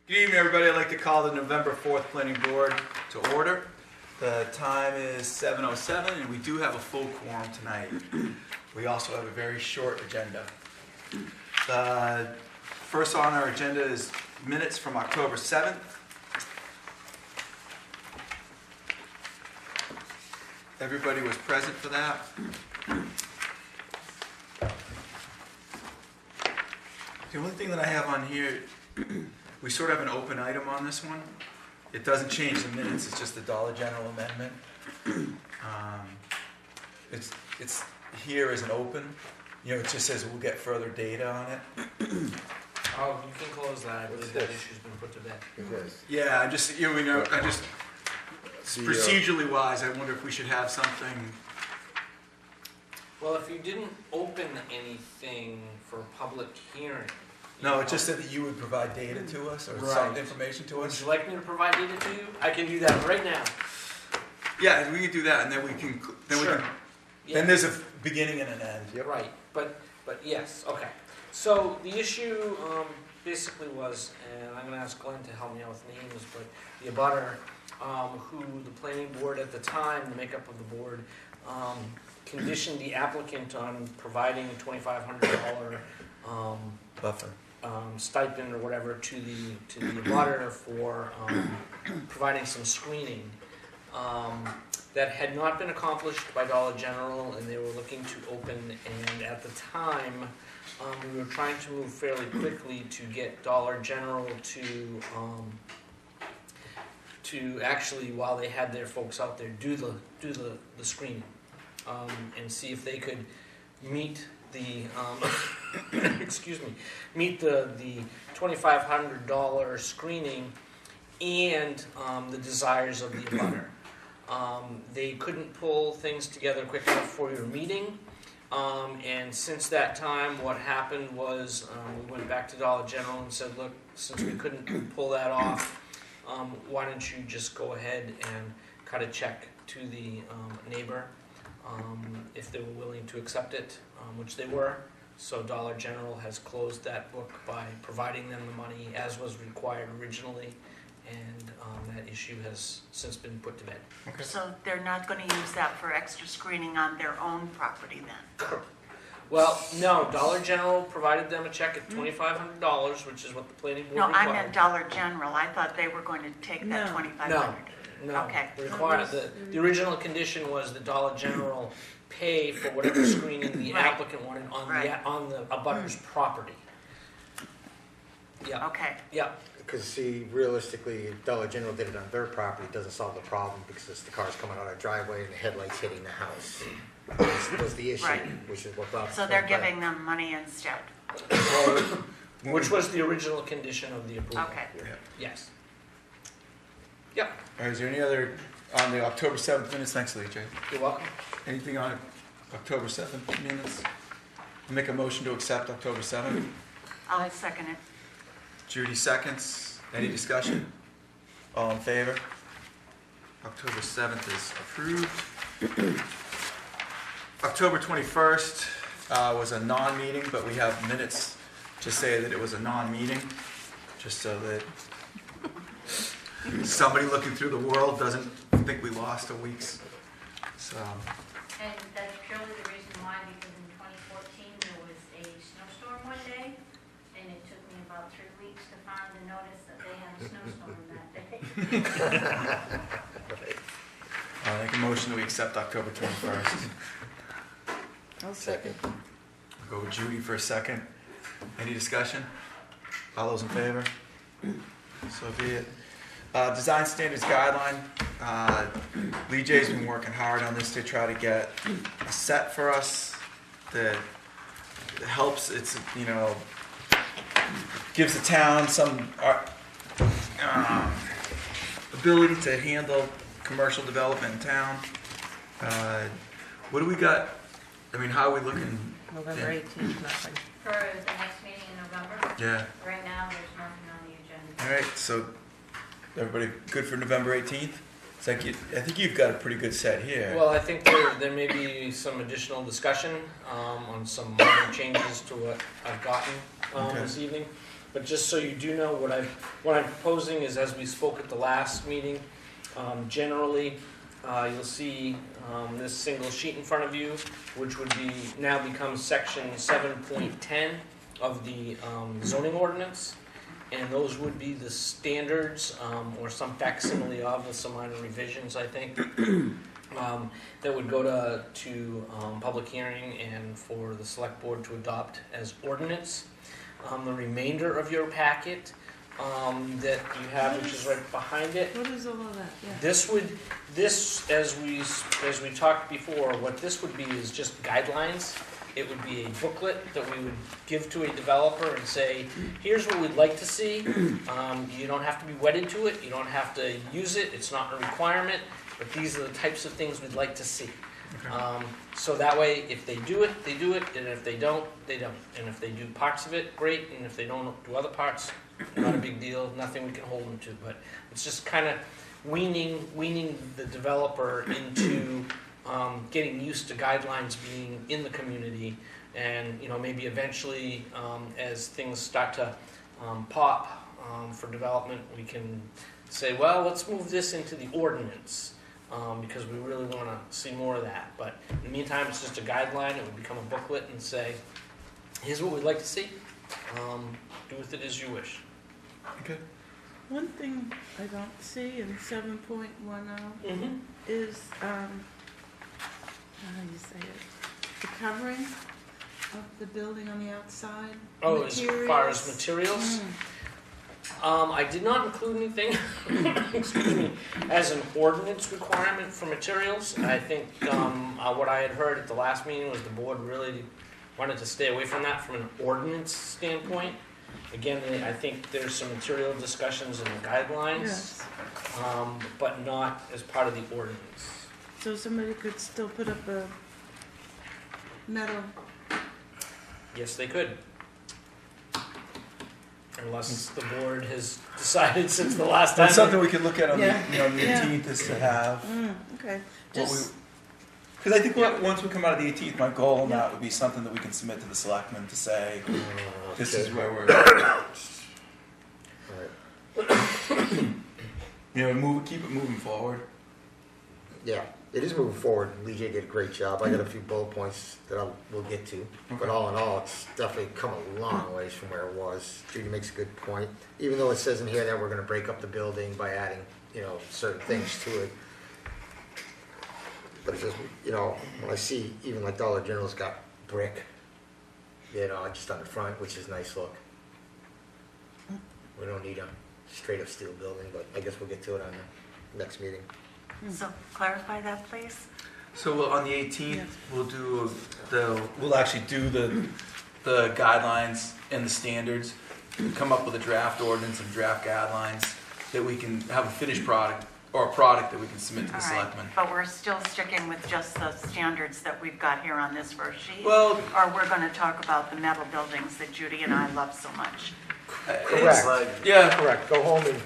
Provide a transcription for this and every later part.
Good evening, everybody. I'd like to call the November 4th Planning Board to order. The time is 7:07, and we do have a full quorum tonight. We also have a very short agenda. The first on our agenda is minutes from October 7th. Everybody was present for that. The only thing that I have on here, we sort of have an open item on this one. It doesn't change the minutes, it's just the Dollar General amendment. It's here as an open, you know, it just says we'll get further data on it. Oh, you can close that. I believe that issue's been put to bed. Yeah, procedurally wise, I wonder if we should have something. Well, if you didn't open anything for a public hearing. No, it just said that you would provide data to us or some information to Would us. you like me to provide data to you? I can do that right now. Yeah, we can do that, and then we can. Sure. Then there's a beginning and an end. Yep. Right, but yes, okay. So the issue basically was, and I'm going to ask Glenn to help me out with names, but the abutter, who the planning board at the time, the makeup of the board, conditioned the applicant on providing a $2,500 Buffer. stipend or whatever to the abutter for providing some screening. That had not been accomplished by Dollar General, and they were looking to open, and at the time, we were trying to move fairly quickly to get Dollar General to actually, while they had their folks out there, do the screening, and see if they could meet the meet the $2,500 screening and the desires of the abutter. They couldn't pull things together quick enough for your meeting, and since that time, what happened was we went back to Dollar General and said, look, since we couldn't pull that off, why don't you just go ahead and cut a check to the neighbor if they were willing to accept it, which they were. So Dollar General has closed that book by providing them the money as was required originally, and that issue has since been put to bed. Okay. So they're not going to use that for extra screening on their own property then? Well, no, Dollar General provided them a check at $2,500, which is what the planning board No, required. I meant Dollar General. I thought they were going to take that $2,500. No. Okay. The original condition was the Dollar General pay for whatever screening the Right. applicant wanted on the abutter's property. Yeah. Okay. Yeah. Because see, realistically, if Dollar General did it on their property, it doesn't solve the problem because it's the car's coming out of the driveway and the headlights hitting the house. Was the issue, Right. which is what brought. So they're giving them money instead? Which was the original condition of the approval. Okay. Yeah. Yes. Yep. All right, is there any other on the October 7th minutes? Thanks, Lee J. You're welcome. Anything on October 7th minutes? I'll make a motion to accept October 7th. I'll second it. Judy seconds. Any discussion? All in favor? October 7th is approved. October 21st was a non-meeting, but we have minutes to say that it was a non-meeting, just so that somebody looking through the world doesn't think we lost a week's. So, And that's purely the reason why, because in 2014, there was a snowstorm one day, and it took me about 3 weeks to find the notice that they had a snowstorm that day. I'll make a motion that we accept October 21st. I'll second. I'll go with Judy for a second. Any discussion? All those in favor? So be it. Design standards guideline. Lee J's been working hard on this to try to get a set for us that helps. It's, you know, gives the town some ability to handle commercial development in town. What do we got? I mean, how are we looking? November 18th, nothing. For the next meeting in November, Yeah. right now, there's nothing on the agenda. All right. So everybody good for November 18th? It's like I think you've got a pretty good set here. Well, I think there may be some additional discussion on some minor changes to what I've gotten Okay. this evening. But just so you do know, what I'm proposing is, as we spoke at the last meeting, generally, you'll see this single sheet in front of you, which would be, now becomes section 7.10 of the zoning ordinance. And those would be the standards, or some facsimile of, with some minor revisions, I think, that would go to public hearing and for the select board to adopt as ordinance. The remainder of your packet that you have, which is right behind it, What is all of that? Yeah. this, as we talked before, what this would be is just guidelines. It would be a booklet that we would give to a developer and say, here's what we'd like to see. You don't have to be wedded to it, you don't have to use it, it's not a requirement, but these are the types of things we'd like to see. So that way, if they do it, and if they don't, they don't. And if they do parts of it, great, and if they don't do other parts, not a big deal, nothing we can hold them to. But it's just kind of weaning the developer into getting used to guidelines being in the community, and maybe eventually, as things start to pop for development, we can say, well, let's move this into the ordinance, because we really want to see more of that. But in the meantime, it's just a guideline. It would become a booklet and say, here's what we'd like to see. Do with it as you wish. Okay. One thing I don't see in 7.10 Mm-hmm. is, how do you say it? The covering of the building on the outside. Oh, as far as materials? Mm. I did not include anything, excuse me, as an ordinance requirement for materials. I think what I had heard at the last meeting was the board really wanted to stay away from that from an ordinance standpoint. Again, I think there's some material discussions in the guidelines, Yes. but not as part of the ordinance. So somebody could still put up a metal. Yes, they could. Unless the board has decided since the last time. That's something we could look at on Yeah. the 18th Yeah. is to have. Okay. Because I think once we come out of the 18th, my goal on that would be something that we can submit to the selectmen to say, this is where we're, keep it moving forward. Yeah, it is moving forward. Lee J did a great job. I got a few bullet points that we'll get to. But all in all, it's definitely come a long ways from where it was. Judy makes a good point. Even though it says in here that we're gonna break up the building by adding, certain things to it. But it's just, when I see even like Dollar General's got brick, just on the front, which is a nice look. We don't need a straight up steel building, but I guess we'll get to it on the next meeting. So clarify that, please. So on the 18th, Yes. we'll actually do the guidelines and the standards, come up with a draft ordinance and draft guidelines that we can have a finished product, or a product that we can submit to the All right, selectmen. but we're still sticking with just the standards that we've got here on this first sheet? Well, Or we're going to talk about the metal buildings that Judy and I love so much? Correct. Yeah, Correct. Go home and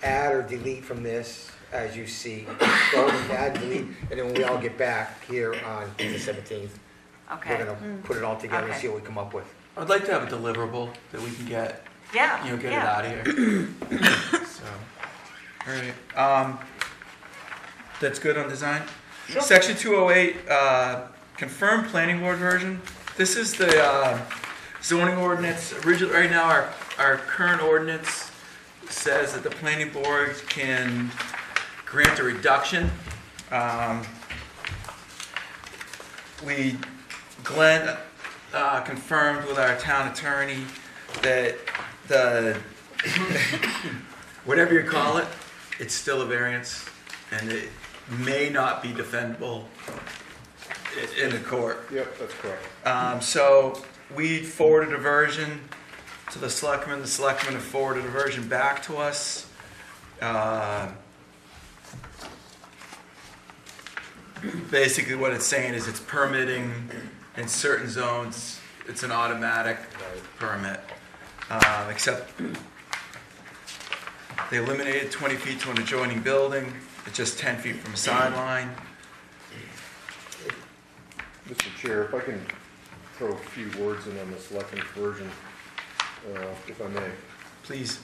add or delete from this as you see. Go home and add, delete, and then when we all get back here on the 17th, we're Okay, gonna put it all together and Okay. see what we come up with. I'd like to have a deliverable that we can get, yeah, get it yeah. out of here. So, all right. That's good on design? Sure. Section 208, confirmed planning board version. This is the zoning ordinance. Right now, our current ordinance says that the planning board can grant a reduction. Glenn confirmed with our town attorney that whatever you call it, it's still a variance, and it may not be defendable in the court. Yep, that's correct. So we forwarded a version to the selectmen have forwarded a version back to us. Basically what it's saying is it's permitting in certain zones, it's an automatic permit, except they eliminated 20 feet to an adjoining building, it's just 10 feet from a sideline. Mr. Chair, if I can throw a few words in on the selectmen's version. if I may. Please.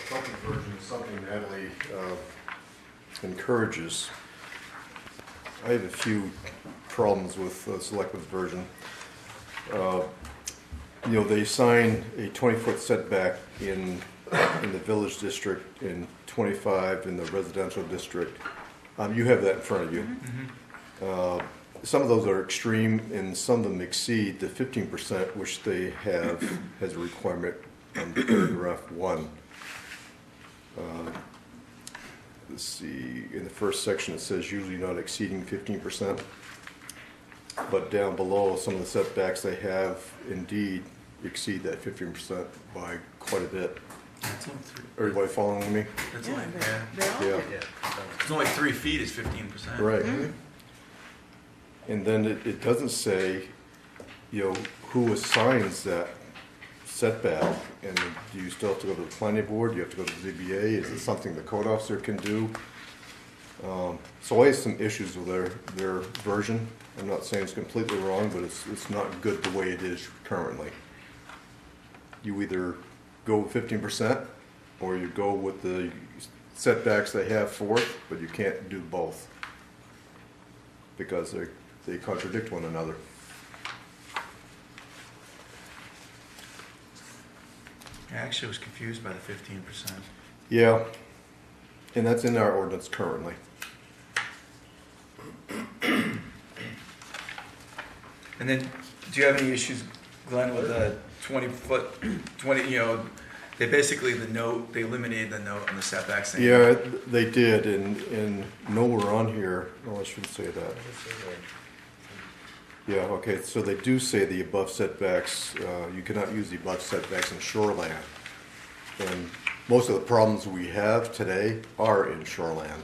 Second version is something Natalie encourages. I have a few problems with Selectmen's version. They sign a 20-foot setback in the village district and 25 in the residential district. You have that in front of you. Some of those are extreme and some of them exceed the 15%, which they have as a requirement on paragraph 1. Let's see, in the first section it says usually not exceeding 15%. But down below, some of the setbacks they have indeed exceed that 15% by quite a bit. It's only three. Everybody following me? It's Yeah, only, they all Yeah. do. It's only 3 feet is 15%. Right. And then it doesn't say, who assigns that setback, and do you still have to go to the planning board, do you have to go to the ZBA, is it something the code officer can do? So I have some issues with their version. I'm not saying it's completely wrong, but it's not good the way it is currently. You either go with 15%, or you go with the setbacks they have for it, but you can't do both, because they contradict one another. I actually was confused by the 15%. Yeah, and that's in our ordinance currently. And then, do you have any issues, Glenn, with the 20-foot, they basically, they eliminated the note on the setback saying. Yeah, they did, and nowhere on here, I shouldn't say that. Yeah, okay, so they do say the above setbacks, you cannot use the above setbacks in shoreland. And most of the problems we have today are in shoreland.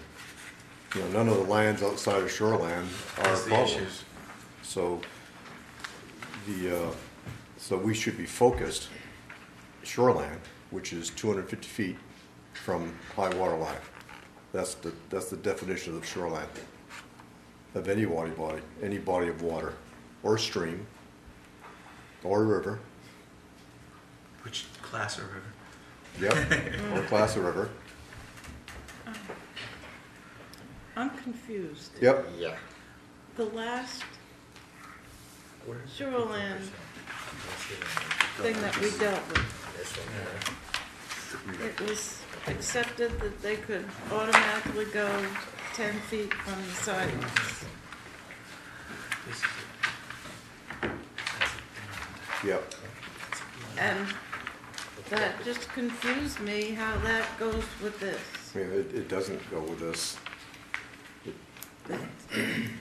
None of the lands outside of shoreland are That's the problems. issues. So so we should be focused shoreland, which is 250 feet from high water line. That's the definition of shoreline, of any water body, any body of water, or stream, or river. Which class of river? Yep, or class of river. I'm confused. Yep. Yeah. The last shoreline thing that we dealt with, This one here. it was accepted that they could automatically go 10 feet from the sidewalks. This is it. Yep. And that just confused me how that goes with this. I mean, it doesn't go with this.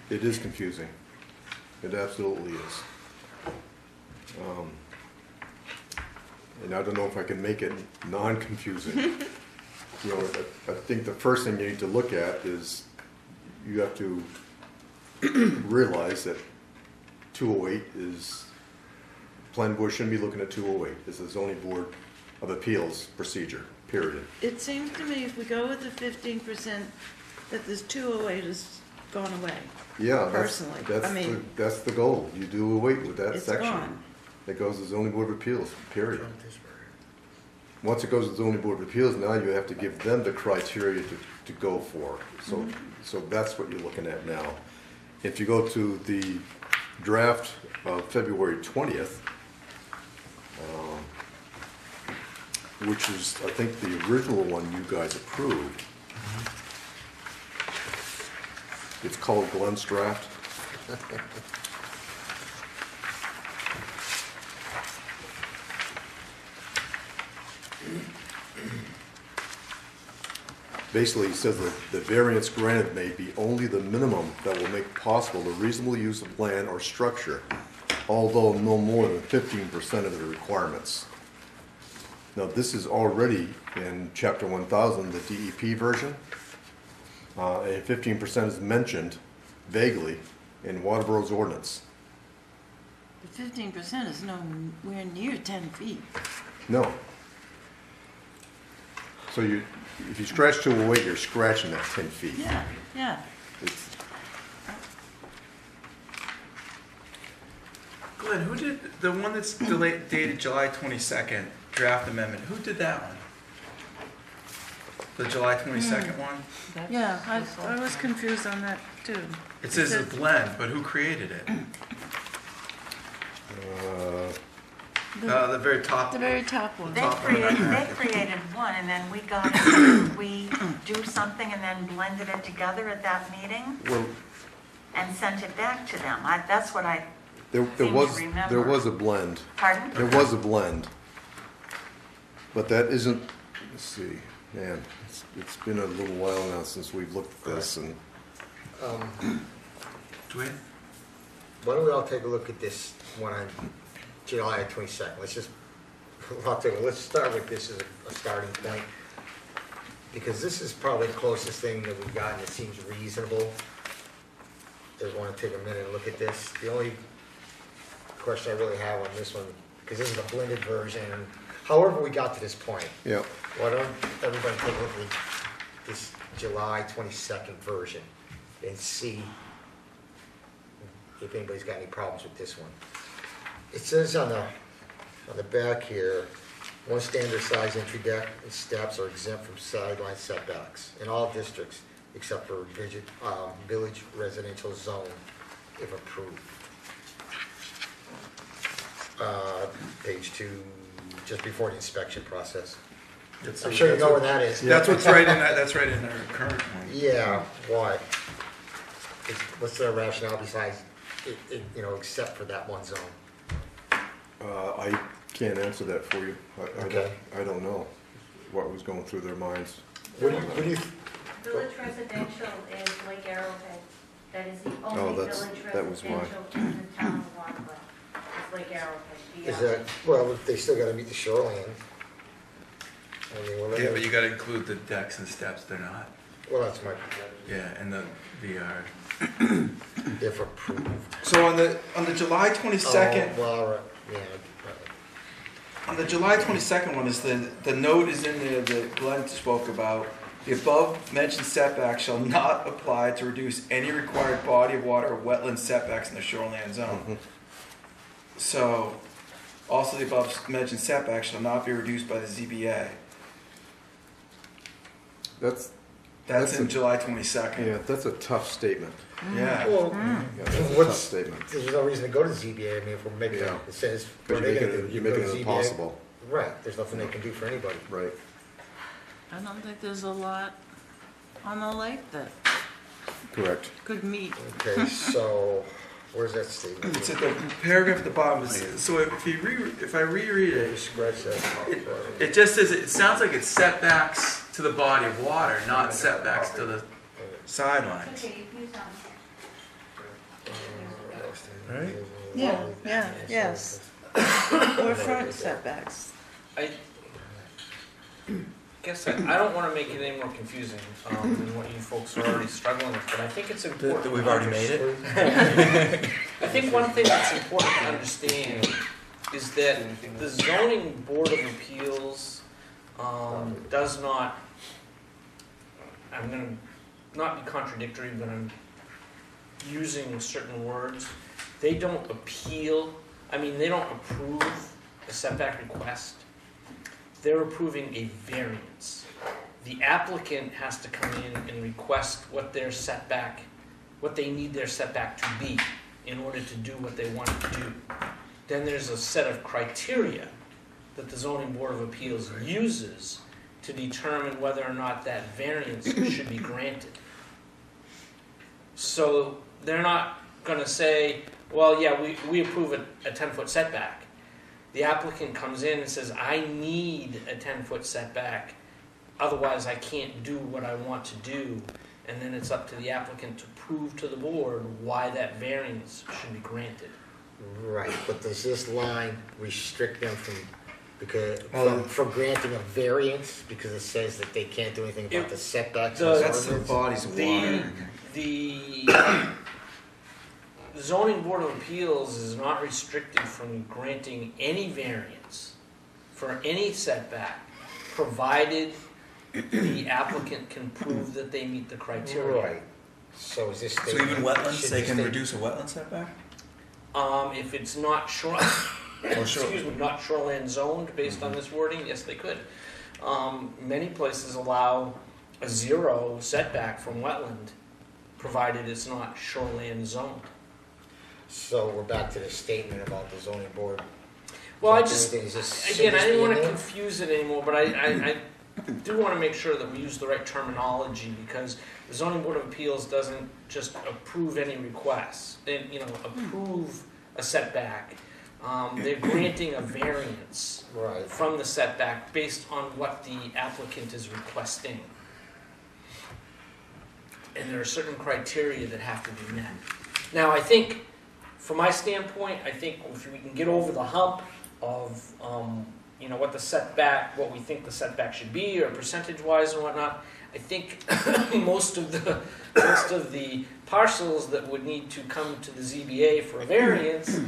It is confusing. It absolutely is. And I don't know if I can make it non-confusing. I think the first thing you need to look at is you have to realize that 208 is, planning board shouldn't be looking at 208. It's a zoning board of appeals procedure, period. It seems to me if we go with the 15%, that this 208 has gone away. Yeah, Personally, I mean, that's the goal. You do away with that It's section. gone. It goes to zoning board of appeals, period. Once it goes to zoning board of appeals, now you have to give them the criteria to go for. So that's what you're looking at now. If you go to the draft of February 20th, which is, I think, the original one you guys approved. It's called Glenn's draft. Basically, it says that the variance granted may be only the minimum that will make possible the reasonable use of land or structure, although no more than 15% of the requirements. Now, this is already in Chapter 1000, the DEP version, and 15% is mentioned vaguely in Waterboro's ordinance. The 15% is nowhere near 10 feet. No. So if you scratch 208, you're scratching that 10 feet. Yeah. It's- Glenn, who did, the one that's delayed, dated July 22nd, draft amendment, who did that one? The July 22nd one? Yeah, I was confused on that too. It says a blend, but who created it? The very top. The very top one. They Top one. created one, and then we do something and then blended it together at that meeting Well, and sent it back to them. That's what I there seem to was, remember. there was a blend. Pardon? There was a blend. But that isn't, let's see, man, it's been a little while now since we've looked at this and, Dwayne? Why don't we all take a look at this one on July 22nd? Let's start with this as a starting point, because this is probably the closest thing that we've gotten that seems reasonable. Just want to take a minute and look at this. The only question I really have on this one, because this is a blended version, and however we got to this point, yeah. why don't everybody take a look at this July 22nd version and see if anybody's got any problems with this one. It says on the back here, one standard size entry deck and steps are exempt from sideline setbacks in all districts except for village residential zone if approved. Page 2, just before the inspection process. I'm sure you know where that is. That's what's right in that, that's right in their current one. Yeah, why? What's their rationale besides, except for that one zone? I can't answer that for you. Okay. I don't know what was going through their minds. What do you, Village residential is Lake Arrowhead. That is the Oh, only that's- village that was my- residential in the town of Waterboro. It's Lake Arrowhead. is that, well, they still gotta meet the shoreline. I mean, Yeah, but you gotta include the decks and steps, they're not. well, that's my, Yeah, and the VR. if approved. So on the July 22nd, Oh, well, right, yeah, on the July 22nd one is the note is in there that Glenn spoke about. The above mentioned setback shall not apply to reduce any required body of water or wetland setbacks in the shoreline zone. So, also the above mentioned setback shall not be reduced by the ZBA. That's That's in a- July 22nd. Yeah, that's a tough statement. Yeah. well, Yeah, that's a tough what's, statement. there's no reason to go to the ZBA, I mean, if we're making, Yeah. it says. But what are they gonna do? you're You making go to it ZBA? impossible. Right, there's nothing they can do for anybody. Right. I don't think there's a lot on the lake that Correct. could meet. Okay, so, where's that statement? It's at the paragraph at the bottom. So if I reread Yeah, it, just scratch that. it just says, it sounds like it's setbacks to the body of water, not setbacks to the sidelines. Okay, you can use that one. Right? Yeah, yes. Or front setbacks. I guess I don't want to make it any more confusing than what you folks are already struggling with, but I think it's important. That we've already made it? I think one thing that's important to understand is that the zoning board of appeals does not, I'm gonna not be contradictory, but I'm using certain words. They don't appeal, they don't approve a setback request. They're approving a variance. The applicant has to come in and request what they need their setback to be in order to do what they want to do. Then there's a set of criteria that the zoning board of appeals uses to determine whether or not that variance should be granted. So they're not gonna say, well, yeah, we approve a 10-foot setback. The applicant comes in and says, I need a 10-foot setback, otherwise I can't do what I want to do. And then it's up to the applicant to prove to the board why that variance should be granted. Right, but does this line restrict them Well, from granting a variance because it says that they can't do anything about the setbacks? in the- this That's the ordinance? bodies of water. The zoning board of appeals is not restricted from granting any variance for any setback, provided the applicant can prove that they meet the criteria. Right, so is this So statement? even wetlands, should they this can state- reduce a wetland setback? If it's not not shoreland zoned based on this wording, yes, they could. Many places allow a 0 setback from wetland, provided it's not shoreland zoned. So we're back to the statement about the zoning board. Well, I Is just, this- again, I didn't want to should this be in there? confuse it anymore, but I do want to make sure that we use the right terminology, because the zoning board of appeals doesn't just approve any requests, and, approve a setback. They're granting a variance Right. from the setback based on what the applicant is requesting. And there are certain criteria that have to be met. Now, I think, from my standpoint, I think if we can get over the hump of, what we think the setback should be, or percentage-wise and whatnot, I think most of the parcels that would need to come to the ZBA for a variance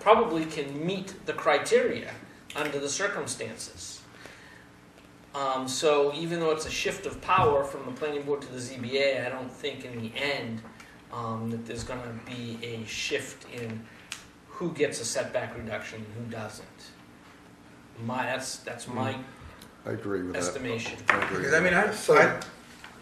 probably can meet the criteria under the circumstances. So even though it's a shift of power from the planning board to the ZBA, I don't think in the end that there's going to be a shift in who gets a setback reduction and who doesn't. That's my I agree with that. estimation. I agree Because with that. So-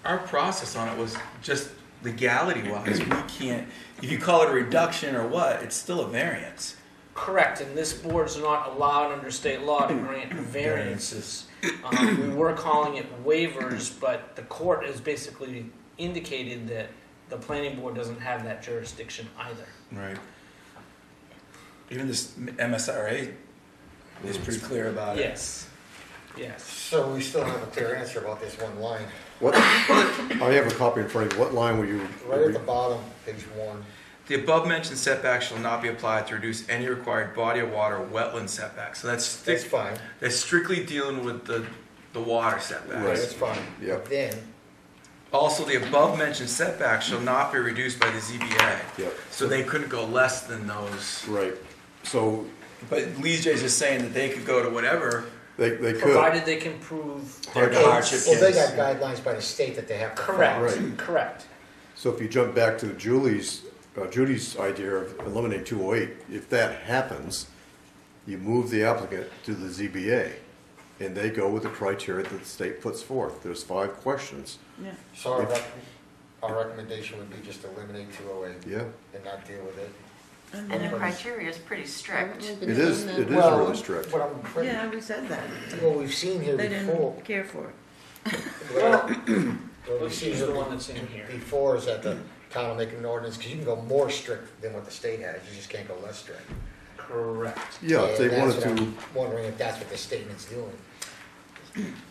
our process on it was just legality-wise. We can't, if you call it a reduction or what, it's still a variance. Correct, and this board's not allowed under state law to grant variances. We were calling it waivers, but the court has basically indicated that the planning board doesn't have that jurisdiction either. Right. Even this MSRA is pretty clear about it. Yes, yes. So we still have a clear answer about this one line. What, I have a copy in front of you. What line were you? Right at the bottom, page 1. The above-mentioned setback shall not be applied to reduce any required body of water or wetland setback. So that's Fine. that's strictly dealing with the water setbacks. Right. That's fine. Yep. Then, Also, the above-mentioned setback shall not be reduced by the ZBA. Yep. So they couldn't go less than those. Right. So But Lee J's just saying that they could go to whatever. they could. Provided they can prove Their their hardship case. well, they Yes. got guidelines by the state that they have to follow. Correct, Right. correct. So if you jump back to Judy's idea of eliminating 208, if that happens, you move the applicant to the ZBA, and they go with the criteria that the state puts forth. There's 5 questions. Yeah. So our recommendation would be just eliminate 208 Yeah, and not deal with it. And the criteria is pretty strict. it is Well, really strict. What I'm pretty, Yeah, we said that. what we've seen here They before, didn't care for it. what we've Let's seen use the here one that's in here. before is that the town will make an ordinance, because you can go more strict than what the state has, you just can't go less strict. Correct. Yeah, if they And wanted that's what to, I'm wondering if that's what the statement's doing.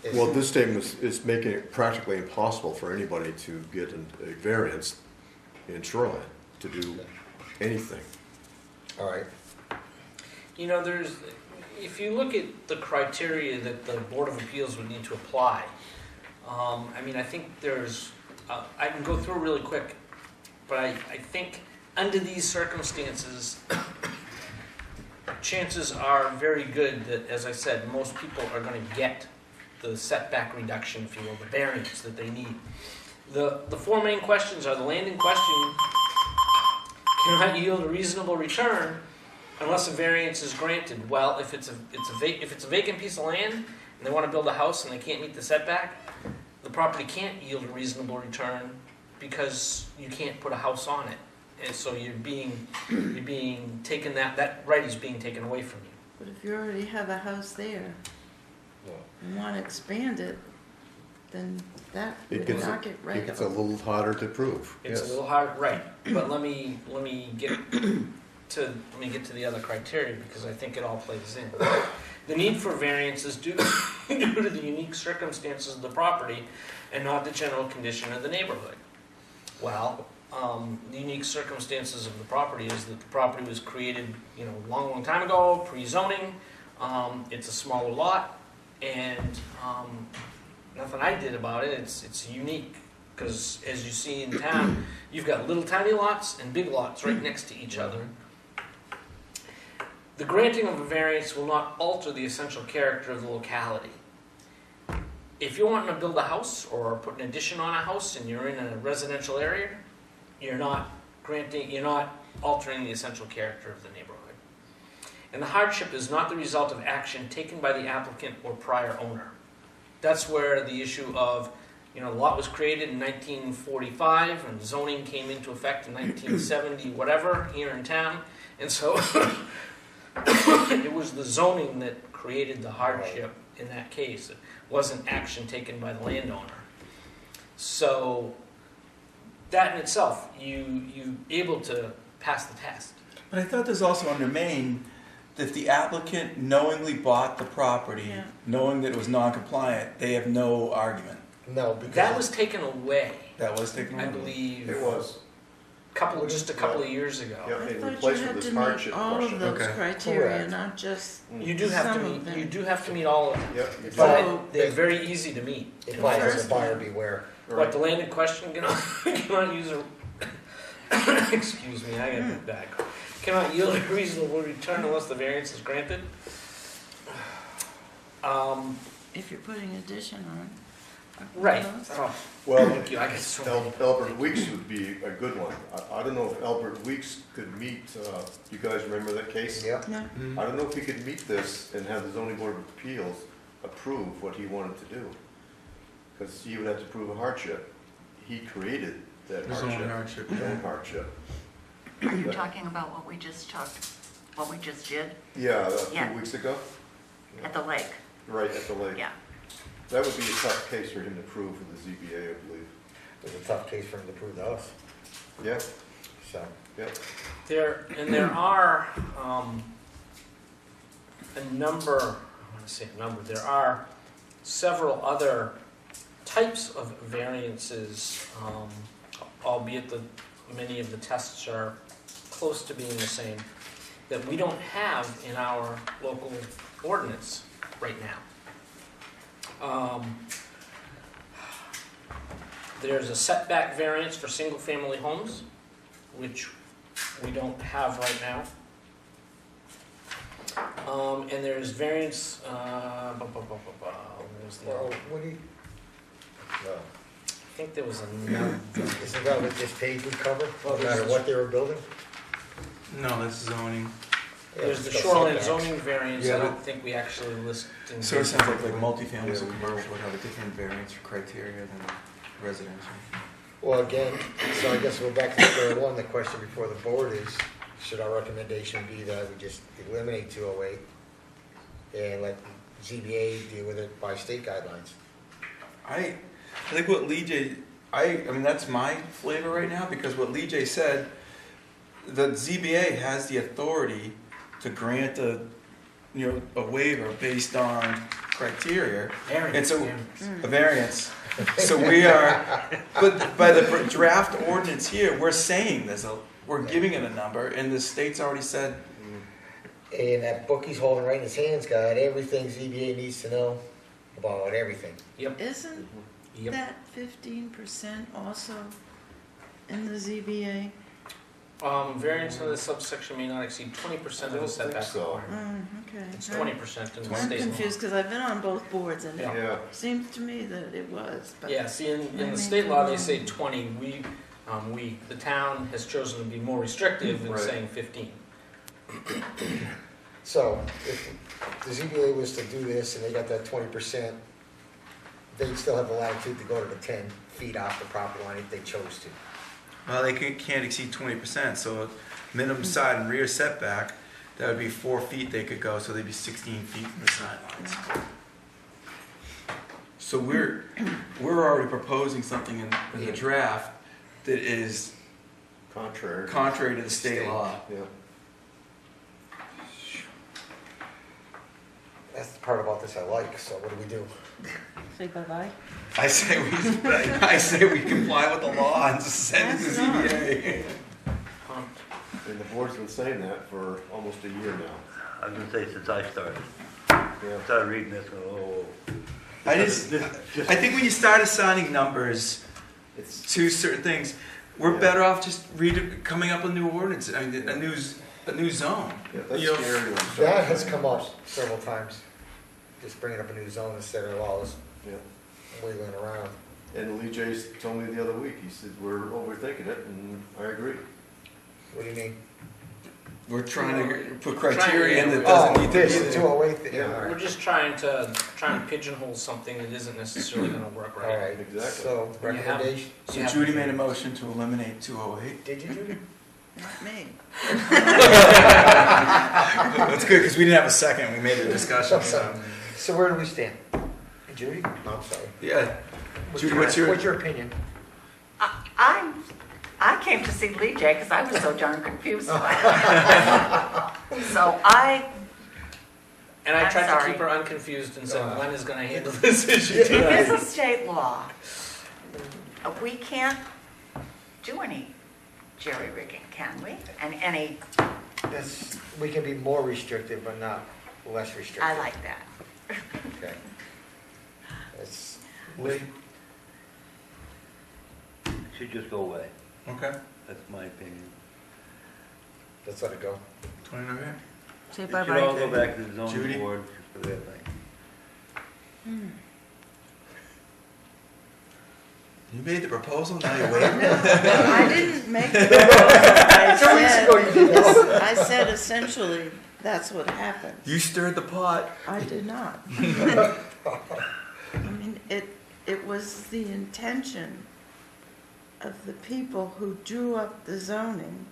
Is- well, this statement is making it practically impossible for anybody to get a variance in shoreline to do anything. All right, If you look at the criteria that the Board of Appeals would need to apply, I think I can go through really quick, but I think under these circumstances, chances are very good that, as I said, most people are going to get the setback reduction, if you will, the variance that they need. The 4 main questions are: the land in question cannot yield a reasonable return unless a variance is granted. Well, if it's a vacant piece of land and they want to build a house and they can't meet the setback, the property can't yield a reasonable return because you can't put a house on it, and so you're being taken, that right is being taken away from you. But if you already have a house there and want to expand it, then that It would gets, knock it right it gets a off. little harder to prove. It's Yes. a little hard, right? But let me get to the other criteria, because I think it all plays in. The need for variance is due to the unique circumstances of the property and not the general condition of the neighborhood. Well, the unique circumstances of the property is that the property was created, a long, long time ago, pre-zoning. It's a smaller lot, and nothing I did about it. It's unique, because as you see in town, you've got little tiny lots and big lots right next to each other. The granting of a variance will not alter the essential character of the locality. If you're wanting to build a house or put an addition on a house and you're in a residential area, you're not altering the essential character of the neighborhood. And the hardship is not the result of action taken by the applicant or prior owner. That's where the issue of, the lot was created in 1945 and zoning came into effect in 1970, whatever, here in town. And so it was the zoning that created the hardship in that case. It wasn't action taken by the landowner. So that in itself, you able to pass the test. But I thought there's also under Maine, that if the applicant knowingly bought the property, Yeah. knowing that it was non-compliant, they have no argument. No, because. That was taken away, That was taken I away. believe, It was. just a couple of years ago. Yep, I in thought you replace had with to this meet hardship all of question. those Okay. criteria, Correct. not just, You do have to Some of meet. them. You do have to meet all of them. Yep, you But do. So- they're very easy to meet. It in probably my has a First buyer one. beware. But the landed question cannot use a. Excuse me, I got it back. Cannot yield a reasonable return unless the variance is granted. if you're putting addition on. Right. those. Oh, Well, thank you. I got so many. Albert Weeks would be a good one. I don't know if Albert Weeks could meet, you guys remember that case? Yeah. No, I don't know if he could meet this and have the zoning board of appeals approve what he wanted to do. Because he would have to prove a hardship. He created that His own hardship. hardship. His own hardship. You're talking about what we just did Yeah, a Yeah. few weeks ago, at the lake, right at the lake. yeah. That would be a tough case for him to prove with the ZBA, I believe. It was a tough case for him to prove to us, Yeah, so. yeah. There are a number. I want to say a number. There are several other types of variances, albeit many of the tests are close to being the same, that we don't have in our local ordinance right now. There's a setback variance for single-family homes, which we don't have right now. And there's variance, where's the- Well, what do you? No. I think there was another. Isn't that what this page would cover, Well, no matter there's- what they were building? No, this is zoning. Yeah, There's the it's got shoreline setbacks. zoning variance, Yeah, I but- don't think we actually list in. So it sounds like multifamily Yeah, and we commercial would have a different variance criteria than residential. Well, again, so I guess we're back to square one. The question before the board is, should our recommendation be that we just eliminate 208 and let ZBA deal with it by state guidelines? I think what Lee J, I mean, that's my flavor right now, because what Lee J said, the ZBA has the authority to grant a waiver based on criteria, and so, a variance. So we are, but by the draft ordinance here, we're saying we're giving it a number, and the state's already said, And that book he's holding right in his hands got everything ZBA needs to know about everything. isn't Yep. that 15% also in the ZBA? Variance in this subsection may not exceed 20% of the I don't setback think so. requirement. Okay. It's 20% in the I'm state law. confused because I've been on both boards and Yeah. it Yeah, seems to me that it was, but. Yeah, see, in I the may state be law, they wrong. say 20. The town has chosen to be more restrictive in Right. saying 15. So if the ZBA was to do this and they got that 20%, they'd still have the latitude to go to the 10 feet off the property line if they chose to. well, they can't exceed 20%, so minimum side and rear setback, that would be 4 feet they could go, so they'd be 16 feet from the sidelines. So we're already proposing something in the draft that is contrary. contrary to the state law. Yeah. That's the part about this I like, so what do we do? Say bye-bye. I say we comply with the law and send it to That's ZBA. And the board's been saying that for almost a year now. I was gonna say since I started. Yeah. Started reading this, oh. I think when you start assigning numbers It's, to certain things, we're Yeah. better off just coming up with a new ordinance, a new zone. yeah, that's You know, scary when you start That has saying come that. up several times, just bringing up a new zone instead of all this Yeah. wiggling around. And Lee J told me the other week, he said, we're overthinking it, and I agree. What do you mean? We're trying to put criteria in that Oh, doesn't need to be this, there. 208, thing, Yeah. all We're right. just trying to pigeonhole something that isn't necessarily gonna work All right. right, Exactly. so You have- recommendation, So Yeah. Judy made a motion to eliminate 208. did you, Judy? Not me. That's good, because we didn't have a second, we made a discussion, so. So where do we stand? Judy? No, I'm sorry. Yeah, Judy, what's your opinion? I came to see Lee J because I was so darn confused. So And I I'm tried to sorry. keep her unconfused and said Glenn is gonna handle this issue it tonight. is a state law. We can't do any jerry rigging, can we? And any, That's, we can be more restrictive, but not less restrictive. I like that. Okay. That's, Lee? Should just go away. Okay, That's my opinion. let's let it go. 29 grand. Say It should all go back to the Judy? zoning board for their thing. You made the proposal, now you're waiting? I didn't make the proposal. 2 weeks ago you did. I said essentially, that's what happened. You stirred the pot. I did not. I mean, it was the intention of the people who drew up the zoning,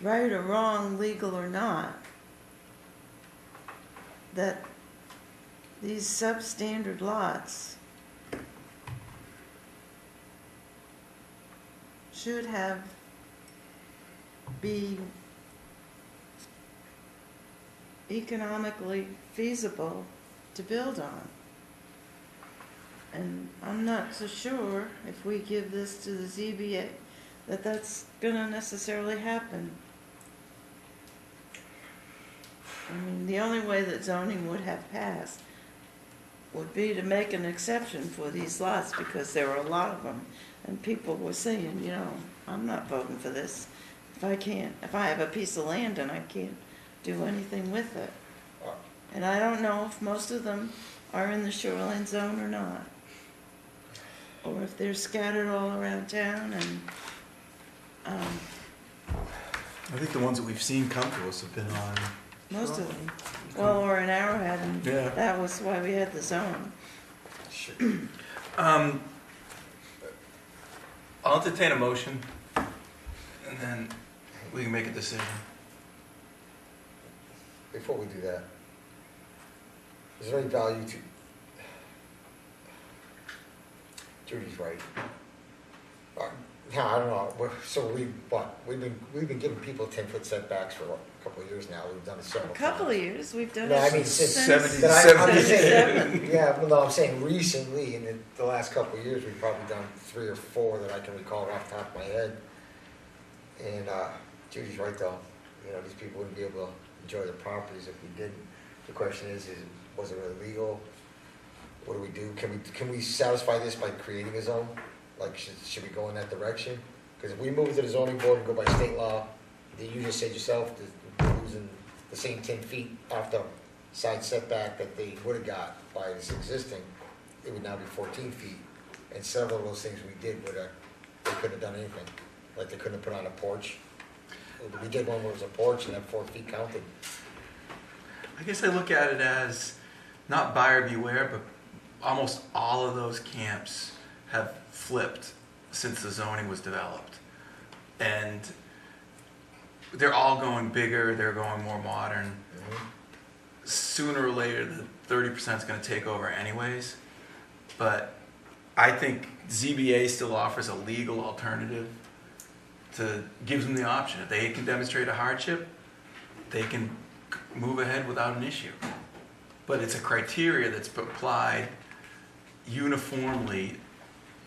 right or wrong, legal or not, that these substandard lots should be economically feasible to build on. And I'm not so sure if we give this to the ZBA that that's gonna necessarily happen. I mean, the only way that zoning would have passed would be to make an exception for these lots because there were a lot of them. And people were saying, you know, I'm not voting for this if I have a piece of land and I can't do anything with it. And I don't know if most of them are in the shoreline zone or not. Or if they're scattered all around town and, I think the ones that we've seen come to us have been on. most of them, well, or in Arrowhead, and Yeah. that was why we had the zone. Sure. I'll entertain a motion, and then we can make a decision. Before we do that, is there any value to, Judy's right. Yeah, I don't know, so we've been giving people 10-foot setbacks for what, a couple of years now, we've done it A several times. couple of years, we've done No, I it mean, since. since 70s. But I'm just saying, 77. yeah, well, no, I'm saying recently, in the last couple of years, we've probably done 3 or 4 that I can recall off the top of my head. And Judy's right though, you know, these people wouldn't be able to enjoy their properties if we didn't. The question is was it illegal? What do we do? Can we satisfy this by creating a zone? Like, should we go in that direction? Because if we move to the zoning board and go by state law, you just said yourself, that we're losing the same 10 feet off the side setback that they would have got by this existing, it would now be 14 feet. And several of those things we did would have, they couldn't have done anything. Like they couldn't have put on a porch. We did one where it was a porch and that 4 feet counted. I guess I look at it as not buyer beware, but almost all of those camps have flipped since the zoning was developed. And they're all going bigger, they're going more modern. Sooner or later, the 30% is going to take over anyways. But I think ZBA still offers a legal alternative to gives them the option. If they can demonstrate a hardship, they can move ahead without an issue. But it's a criteria that's applied uniformly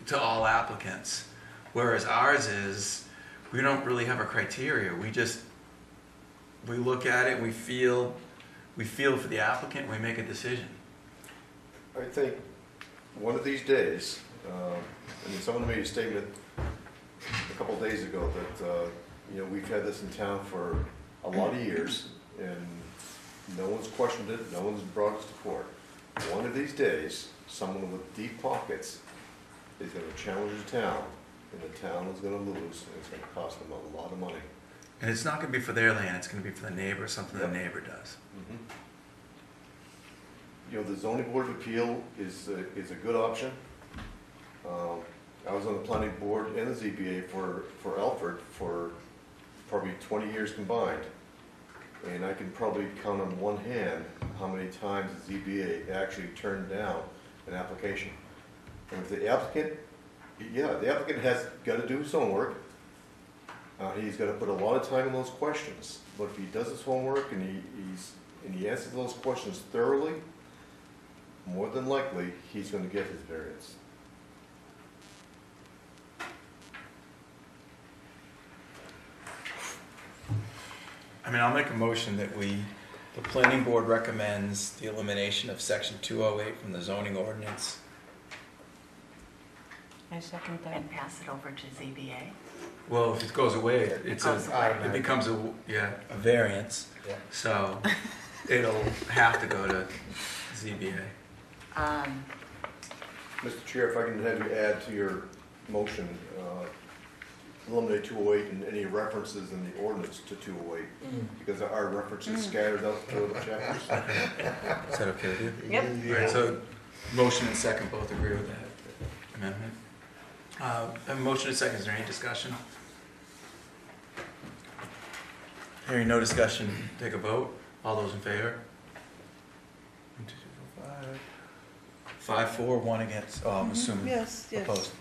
to all applicants. Whereas ours is, we don't really have a criteria. We look at it, we feel for the applicant, we make a decision. I think one of these days, I mean, someone made a statement a couple of days ago that, you know, we've had this in town for a lot of years and no one's questioned it, no one's brought us to court. One of these days, someone with deep pockets is gonna challenge the town and the town is gonna lose and it's gonna cost them a lot of money. And it's not gonna be for their land, it's gonna be for the neighbor, something the Yep. neighbor does. You know, the zoning board of appeal is a good option. I was on the planning board and the ZBA for Alfred for probably 20 years combined. And I can probably count on one hand how many times the ZBA actually turned down an application. And if the applicant, the applicant has got to do his homework. He's got to put a lot of time in those questions. But if he does his homework and he answers those questions thoroughly, more than likely, he's going to get his variance. I mean, I'll make a motion that the planning board recommends the elimination of section 208 from the zoning ordinance. I second that. And pass it over to ZBA. Well, if it goes away, it It becomes a variance, Yeah. so it'll have to go to ZBA. Mr. Chair, if I can have you add to your motion, eliminate 208 and any references in the ordinance to 208, because there are references scattered out through the chapters. Is that okay with you? Yep. All right, so motion and second both agree with that amendment. A motion and second, is there any discussion? Hearing no discussion, take a vote. All those in favor? 1, 2, 3, 4, 5. 5, 4, 1 against. Oh, I'm assuming Yes, yes. opposed.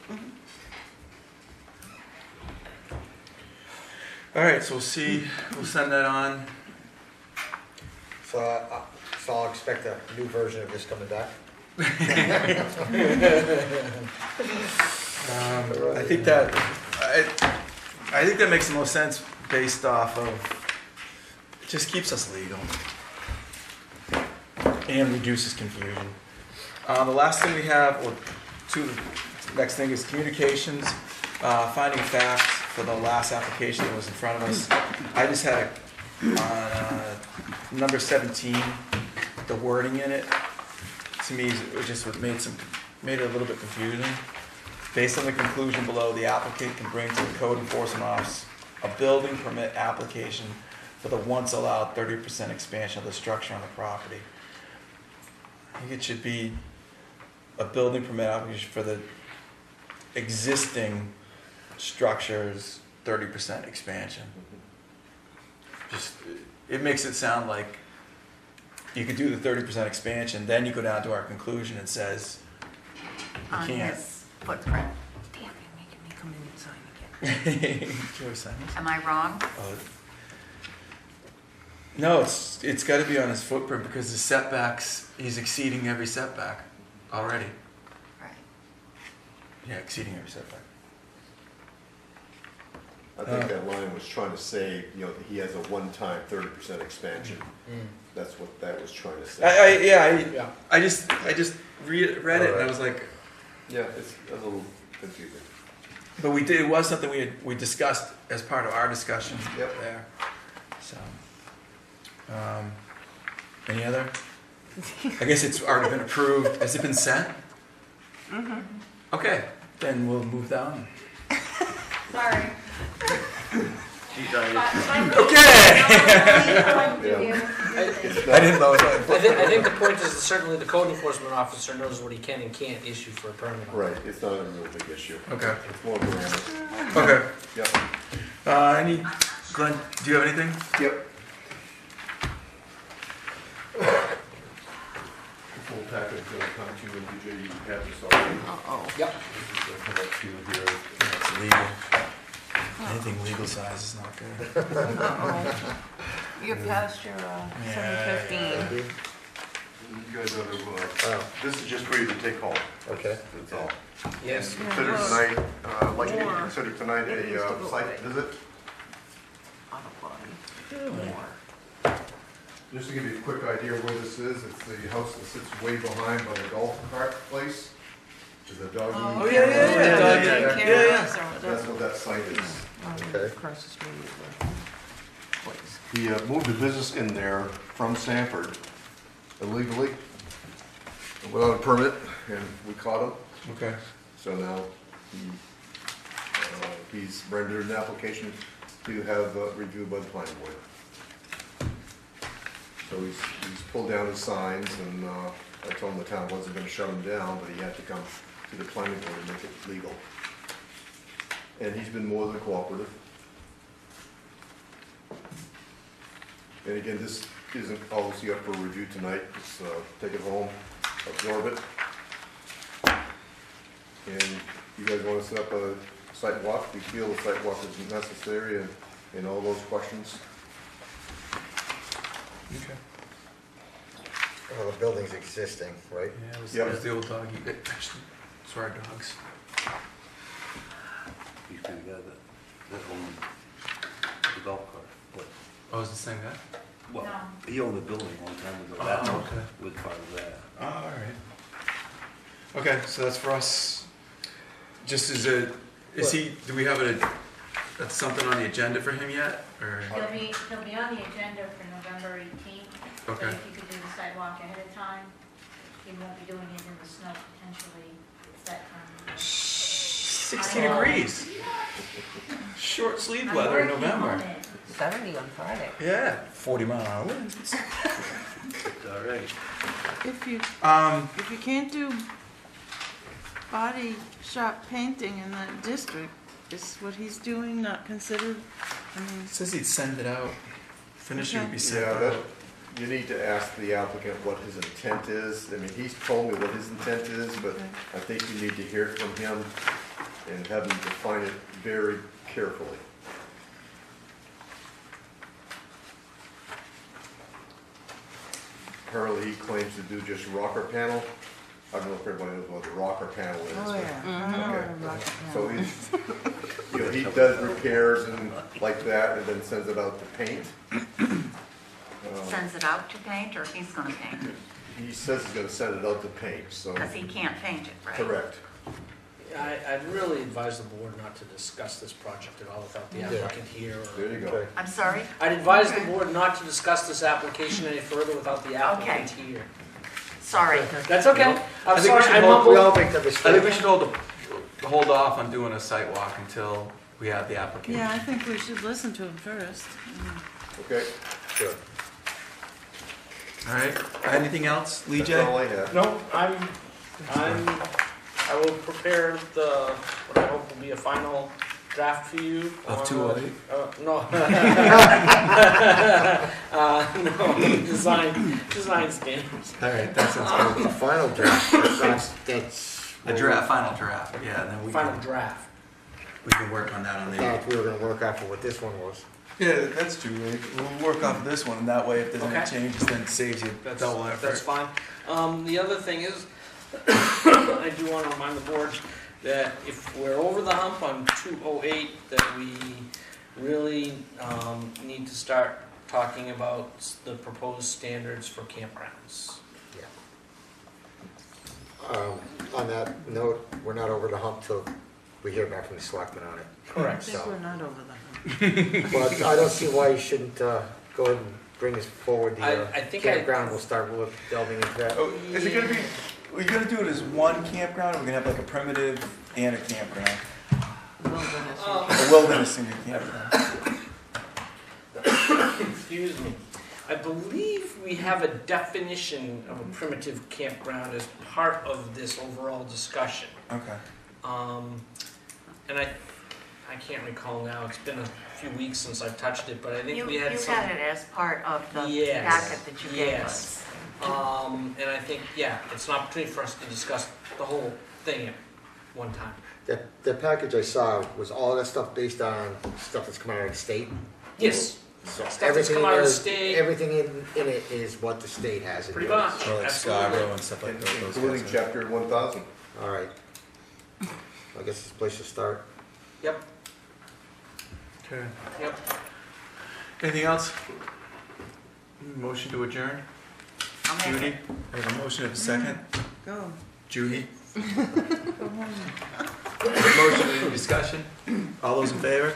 All right, so we'll send that on. So I'll expect a new version of this coming back. I think that makes the most sense based off of, it just keeps us legal and reduces confusion. The last thing we have, or next thing is communications, finding facts for the last application that was in front of us. I just had number 17, the wording in it, to me, it just made it a little bit confusing. Based on the conclusion below, the applicant can bring to the code enforcement office a building permit application for the once allowed 30% expansion of the structure on the property. I think it should be a building permit application for the existing structure's 30% expansion. Just, it makes it sound like you could do the 30% expansion, then you go down to our conclusion and says, you On can't. his footprint. Damn, you're making me come in and sign again. Can we sign this? Am I wrong? No, it's got to be on his footprint because the setbacks, he's exceeding every setback already. Right. Yeah, exceeding every setback. I think that line was trying to say, that he has a one-time 30% expansion. That's what that was trying to say. I just read it and I was like, Yeah, it's a little confusing. but it was something we discussed as part of our discussion Yep. there. So, any other? I guess it's already been approved. Has it been sent? Mm-hmm. Okay, then we'll move down. Sorry. She's on Okay. It's I not- didn't know. I think the point is that certainly the code enforcement officer knows what he can and can't issue for a permit. Right, it's not a real big issue. Okay. It's more grammar. Okay. Yep. Glenn, do you have anything? Yep. The full package is gonna come to you, and DJ, you have this already. Uh-oh. Yep. This is gonna come up to you here. It's legal. Anything legal size is not good. Uh-oh. You're past your, Yeah. 7:15. You guys ought to, Oh, this is just for you to take home, okay. that's all. Yes. Consider well, tonight, like you more. consider tonight It needs to a go site away. visit. Out of body. More. Just to give you a quick idea where this is, it's the house that sits way behind by the golf cart place. There's a doggy. Oh, yeah, yeah, yeah, yeah, yeah, yeah. That's what that site is. Okay. Across the street is the place. He moved a business in there from Sanford illegally, without a permit, and we caught him. Okay. So now he's rendered an application to have reviewed by the planning board. So he's pulled down his signs, and I told him the town wasn't gonna shut him down, but he had to come to the planning board and make it legal. And he's been more than cooperative. And again, this isn't obviously up for review tonight, just take it home, absorb it. And you guys wanna set up a site walk, we feel the site walk is necessary and all those questions. Okay. Well, the building's existing, right? Yeah, Yep. it was the old doggy, sorry, dogs. He's gonna get that owned the golf cart. What? Oh, is the same guy? Well, No. he owned the building a long time ago. Oh, That house okay. was part of that. Oh, all right. Okay, so that's for us. Just as a, is he, do we have that's something on the agenda for him yet, or? He'll be on the agenda for November 18th. Okay. But if you could do the sidewalk ahead of time, he won't be doing it in the snow potentially. It's that time. 16 degrees. Short sleeve weather in November. 70 on Friday. Yeah, 40-mile-an-hour winds. It's all right. If you can't do body shop painting in that district, is what he's doing not considered? I mean, Says he'd send it out. Finishing would be sent Yeah, out. that, you need to ask the applicant what his intent is. I mean, he's told me what his intent is, but Okay. I think you need to hear it from him and have him define it very carefully. Apparently, he claims to do just rocker panel. I don't know if everybody knows what the rocker panel is. oh but- yeah. I know Okay. what a rocket So panel he's, you know, he does repairs and like that, and then sends it out to paint. Sends it out to paint, or he's gonna paint it? He says he's gonna send it out to paint, so, Because he can't paint it, right? correct. I'd really advise the board not to discuss this project at all without the Yeah. applicant here. There you go. Okay. I'm sorry? I'd advise the Okay. board not to discuss this application any further without the applicant here. Sorry. That's okay. I I'm think we sorry, should I hold- We all mumbled. make the I think we mistake. should hold off on doing a site walk until we have the applicant. Yeah, I think we should listen to him first. Okay, Sure. All right, anything else, Lee that's J? all I have. No, I will prepare what I hope will be a final draft for you. Of on, 208? No. No, design standards. All right, that sounds good. The final draft, that's. A draft, final draft, yeah, and then we Final can, draft. we can work on that on I the. thought we were gonna work after what this one was. Yeah, that's true, Lee. We'll work off this one, and that way if there's any Okay. changes, then it saves you double effort. That's fine. The other thing is, I do want to remind the board that if we're over the hump on 208, that we really need to start talking about the proposed standards for campgrounds. On that note, we're not over the hump till we hear back from the selectmen on it. I Correct. think So- we're not over that. But I don't see why you shouldn't go ahead and bring this forward. The I think campground, we'll start delving into that. Oh, is it gonna be, are you gonna do it as one campground, or we're gonna have like a primitive and a campground? Wilderness. A wilderness and a campground? Excuse me. I believe we have a definition of a primitive campground as part of this overall discussion. Okay. And I can't recall now, it's been a few weeks since I've touched it, but I think You we had you some. had it as part of the Yes, packet that you gave us. yes. And I think, yeah, it's an opportunity for us to discuss the whole thing at one time. The package I saw was all that stuff based on stuff that's coming out of the state. Yes, So Stuff that's everything come in out of the there- state. Everything in it is what the state has in pretty theirs. much, Or like absolutely. Scarborough and stuff like that. those Including guys. chapter 1000. All right. I guess this place to start. Yep, Okay. yep. Anything else? Motion to adjourn? I'll make Judy? it. I have a motion of a second. Go, Judy? go home. Motion, any discussion? All those in favor?